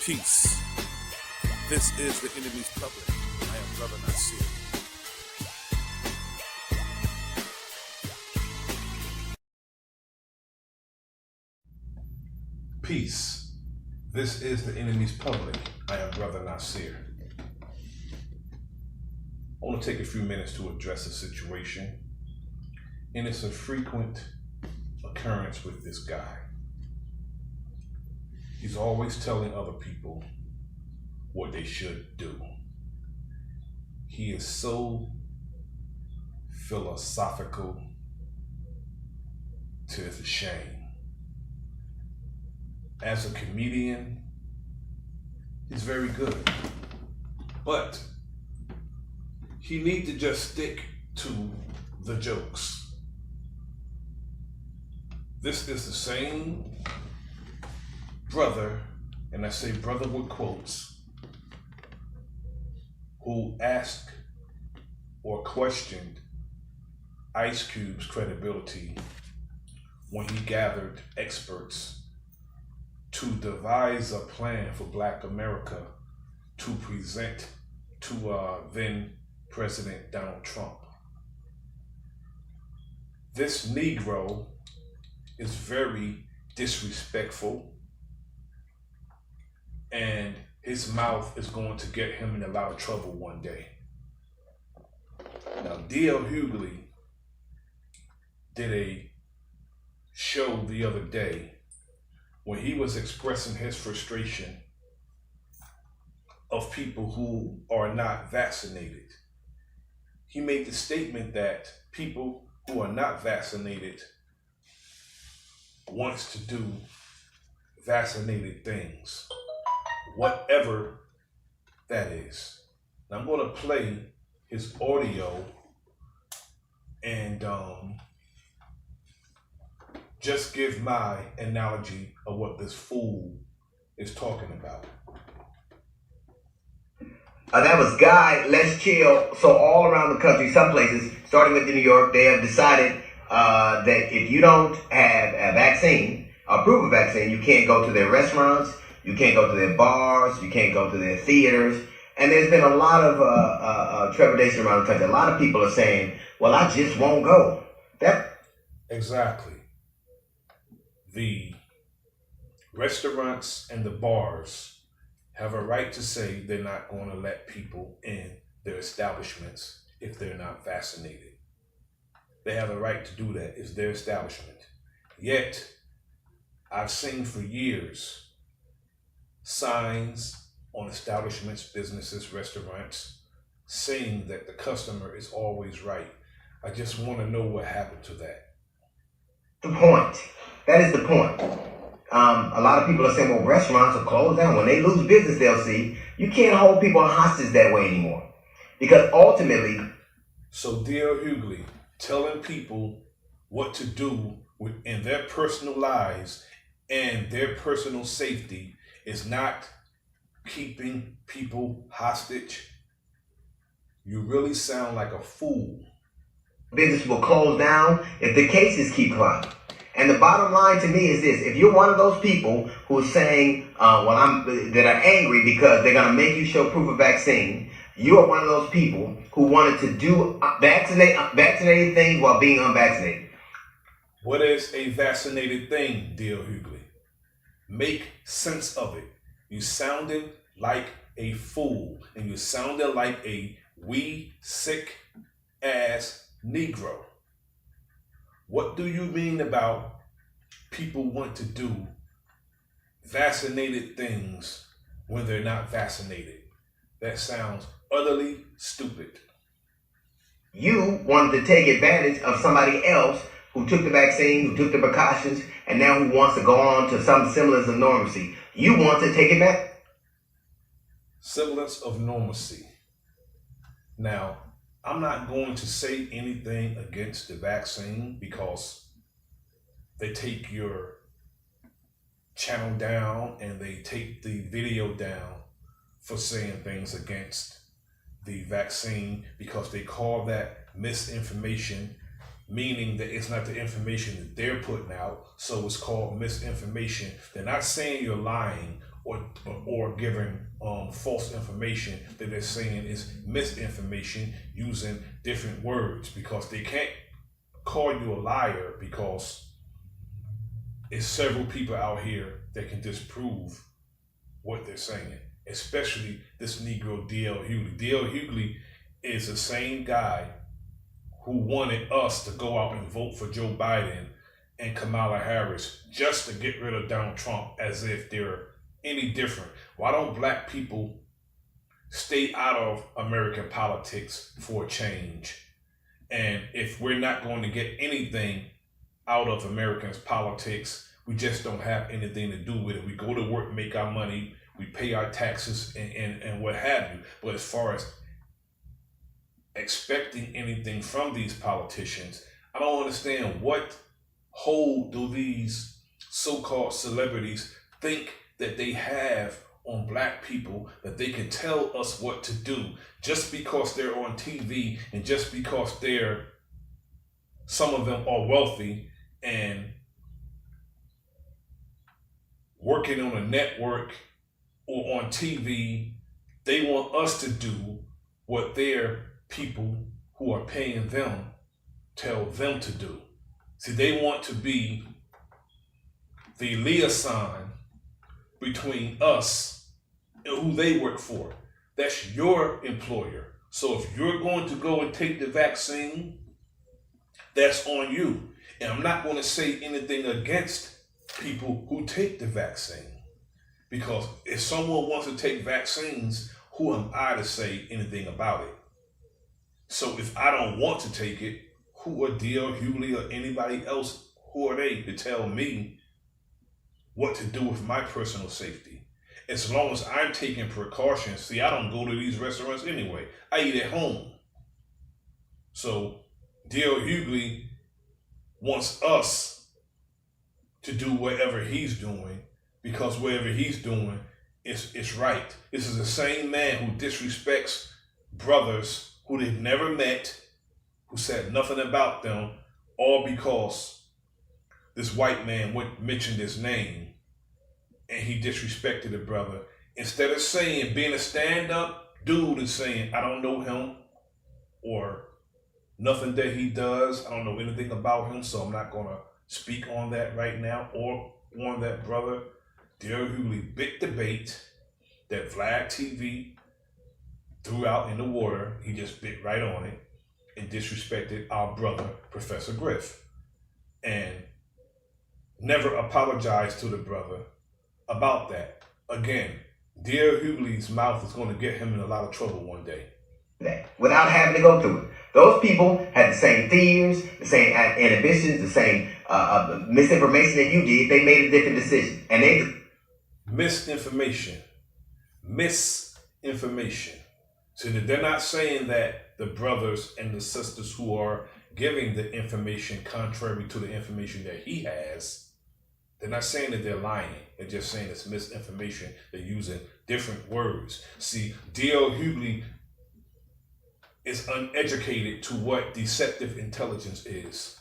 Peace. This is the enemy's public. I am Bro.Nasir. Peace. This is the enemy's public. I am Bro.Nasir. I want to take a few minutes to address a situation, and it's a frequent occurrence with this guy. He's always telling other people what they should do. He is so philosophical to it's a shame. As a comedian, he's very good, but he needs to just stick to the jokes. This is the same brother, and I say brother with quotes, who asked or questioned Ice Cube's credibility when he gathered experts to devise a plan for Black America to present to then President Donald Trump. This Negro is very disrespectful, and his mouth is going to get him in a lot of trouble one day. Now, D.L. Hughley did a show the other day when he was expressing his frustration of people who are not vaccinated. He made the statement that people who are not vaccinated wants to do vaccinated things, whatever that is. Now I'm going to play his audio and just give my analogy of what this fool is talking about. That was Guy, Let's Chill. So all around the country, some places, starting with New York, they have decided that if you don't have a vaccine, approve a vaccine, you can't go to their restaurants, you can't go to their bars, you can't go to their theaters. And there's been a lot of trepidation around the country. A lot of people are saying, well, I just won't go. Exactly. The restaurants and the bars have a right to say they're not going to let people in their establishments if they're not vaccinated. They have a right to do that. It's their establishment. Yet, I've seen for years signs on establishments, businesses, restaurants, saying that the customer is always right. I just want to know what happened to that. The point. That is the point. A lot of people are saying, well, restaurants are closed down. When they lose business, they'll see. You can't hold people hostage that way anymore. Because ultimately... So, dear Hughley, telling people what to do in their personal lives and their personal safety is not keeping people hostage. You really sound like a fool. Business will close down if the cases keep climbing. And the bottom line to me is this: if you're one of those people who are saying, that are angry because they're going to make you show proof of vaccine, you are one of those people who wanted to do vaccinated things while being unvaccinated. What is a vaccinated thing, dear Hughley? Make sense of it. You sounded like a fool, and you sounded like a sick ass Negro. What do you mean about people want to do vaccinated things when they're not vaccinated? That sounds utterly stupid. You wanted to take advantage of somebody else who took the vaccine, who took the precautions, and now who wants to go on to some semblance of normalcy. You want to take it back? Semblance of normalcy. Now, I'm not going to say anything against the vaccine because they take your channel down and they take the video down for saying things against the vaccine because they call that misinformation, meaning that it's not the information that they're putting out, so it's called misinformation. They're not saying you're lying or giving false information that they're saying is misinformation using different words, because they can't call you a liar because it's several people out here that can disprove what they're saying, especially this Negro D.L. Hughley. D.L. Hughley is the same guy who wanted us to go out and vote for Joe Biden and Kamala Harris just to get rid of Donald Trump, as if they're any different. Why don't black people stay out of American politics for a change? And if we're not going to get anything out of Americans' politics, we just don't have anything to do with it. We go to work, make our money, we pay our taxes and what have you. But as far as expecting anything from these politicians, I don't understand what hold do these so-called celebrities think that they have on black people, that they can tell us what to do just because they're on TV and just because some of them are wealthy and working on a network or on TV. They want us to do what their people who are paying them tell them to do. See, they want to be the liaison between us and who they work for. That's your employer. So if you're going to go and take the vaccine, that's on you. And I'm not going to say anything against people who take the vaccine, because if someone wants to take vaccines, who am I to say anything about it? So if I don't want to take it, who are D.L. Hughley or anybody else, who are they to tell me what to do with my personal safety? As long as I'm taking precautions. See, I don't go to these restaurants anyway. I eat at home. So D.L. Hughley wants us to do whatever he's doing, because whatever he's doing is right. This is the same man who disrespects brothers who they've never met, who said nothing about them, all because this white man mentioned his name and he disrespected the brother. Instead of saying, being a stand-up dude and saying, I don't know him or nothing that he does, I don't know anything about him, so I'm not going to speak on that right now or on that brother. D.L. Hughley bit the bait that Vlad TV threw out in the water. He just bit right on it and disrespected our brother, Professor Griff, and never apologized to the brother about that. Again, D.L. Hughley's mouth is going to get him in a lot of trouble one day. Without having to go through it. Those people had the same fears, the same inhibitions, the same misinformation that you did. They made a different decision. And they... Misinformation. So that they're not saying that the brothers and the sisters who are giving the information contrary to the information that he has, they're not saying that they're lying. They're just saying it's misinformation. They're using different words. See, D.L. Hughley is uneducated to what deceptive intelligence is.